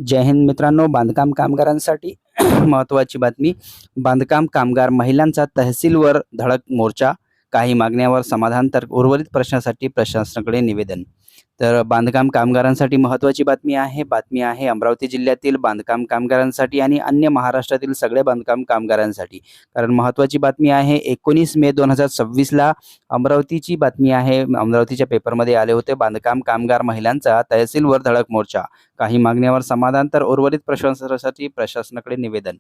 जय हिंद मित्रांनो, बांधकाम कामगारांसाठी महत्त्वाची बातमी. बांधकाम कामगार महिलांचा तहसीलवर धडक मोर्चा. काही मागण्यावर समाधान तर उर्वरित प्रश्नासाठी प्रशासनाकडे निवेदन. तर बांधकाम कामगारांसाठी महत्त्वाची बातमी आहे अमरावती जिल्ह्यातील बांधकाम कामगारांसाठी आणि अन्य महाराष्ट्रातील सगळ्या बांधकाम कामगारांसाठी. कारण महत्त्वाची बातमी आहे. 19 मे 2026ला अमरावतीची बातमी आहे. अमरावतीच्या पेपरमध्ये आले होते. बांधकाम कामगार महिलांचा तहसीलवर धडक मोर्चा. काही मागण्यावर समाधान तर उर्वरित प्रशासनासाठी प्रशासनाकडे निवेदन.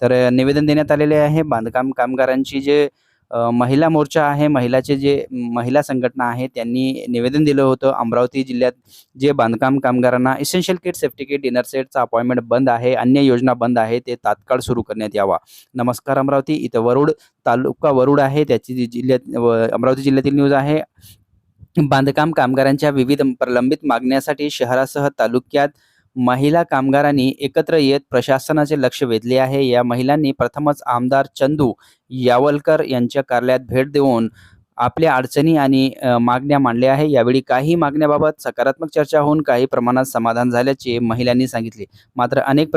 तर निवेदन देण्यात आलेले आहे. बांधकाम कामगारांची जे महिला मोर्चा आहे, महिला संघटना आहे, त्यांनी निवेदन दिलं होतं. अमरावती जिल्ह्यात जे बांधकाम कामगारांना essential kit, safety kit, dinner सेटचा अपॉइंटमेंट बंद आहे, अन्य योजना बंद आहे, ते तात्काळ सुरू करण्यात यावा. नमस्कार अमरावती. इथं वरुड तालुका वरुड आहे, त्याची अमरावती जिल्ह्यातील न्यूज आहे. बांधकाम कामगारांच्या विविध प्रलंबित मागण्यासाठी शहरासह तालुक्यात महिला कामगारांनी एकत्र येत प्रशासनाचे लक्ष वेधले आहे. या महिलांनी प्रथमच आमदार चंदू यावलकर यांच्या कार्यालयात भेट देऊन आपल्या अडचणी आणि मागण्या मांडल्या आहे. यावेळी काही मागण्याबाबत सकारात्मक चर्चा होऊन काही प्रमाणात समाधान झाल्याचे महिलांनी सांगितले. मात्र अनेक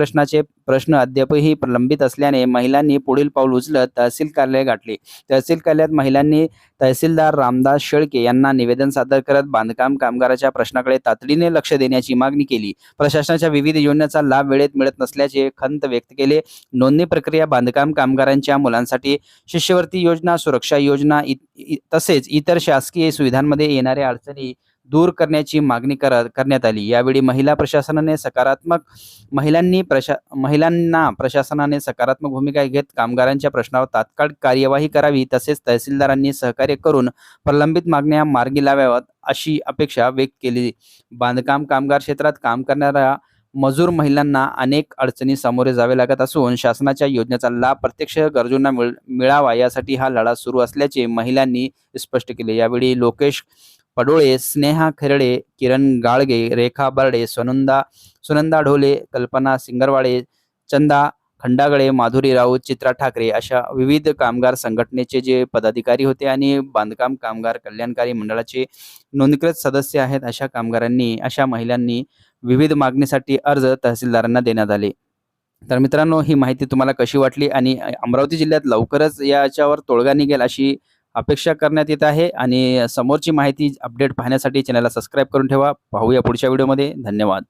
प्रश्न अद्यापही प्रलंबित असल्याने महिलांनी पुढील पाऊल उचलत तहसील कार्यालय गाठले. तहसील कार्यालयात महिलांनी तहसीलदार रामदास शेळके यांना निवेदन सादर करत बांधकाम कामगाराच्या प्रश्नाकडे तातडीने लक्ष देण्याची मागणी केली. प्रशासनाच्या विविध योजनांचा लाभ वेळेत मिळत नसल्याचे खंत व्यक्त केले. नोंदणी प्रक्रिया, बांधकाम कामगारांच्या मुलांसाठी शिष्यवृत्ती योजना, सुरक्षा योजना तसेच इतर शासकीय सुविधांमध्ये येणाऱ्या अडचणी दूर करण्याची मागणी करण्यात आली. यावेळी महिलांना प्रशासनाने सकारात्मक भूमिका घेत कामगारांच्या प्रश्नावर तात्काळ कार्यवाही करावी, तसेच तहसीलदारांनी सहकार्य करून प्रलंबित मागण्या मार्गी लावाव्यात अशी अपेक्षा व्यक्त केली. बांधकाम कामगार क्षेत्रात काम करणाऱ्या मजूर महिलांना अनेक अडचणी सामोरे जावे लागत असून शासनाच्या योजनेचा लाभ प्रत्यक्ष गरजूंना मिळावा यासाठी हा लढा सुरू असल्याचे महिलांनी स्पष्ट केले. यावेळी लोकेश पडोळे, स्नेहा खरेडे, किरण गाळगे, रेखा बर्डे, सुनंदा ढोले, कल्पना सिंगरवाडे, चंदा खंडागळे, माधुरी राऊत, चित्रा ठाकरे अशा विविध कामगार संघटनेचे जे पदाधिकारी होते आणि बांधकाम कामगार कल्याणकारी मंडळाचे नोंदणीकृत सदस्य आहेत, अशा महिलांनी विविध मागणीसाठी अर्ज तहसीलदारांना देण्यात आले. तर मित्रांनो, ही माहिती तुम्हाला कशी वाटली आणि अमरावती जिल्ह्यात लवकरच याच्यावर तोडगा निघेल अशी अपेक्षा करण्यात येत आहे. आणि समोरची माहिती अपडेट पाहण्यासाठी चॅनलला सबस्क्राईब करून ठेवा. पाहूया पुढच्या व्हिडिओमध्ये. धन्यवाद.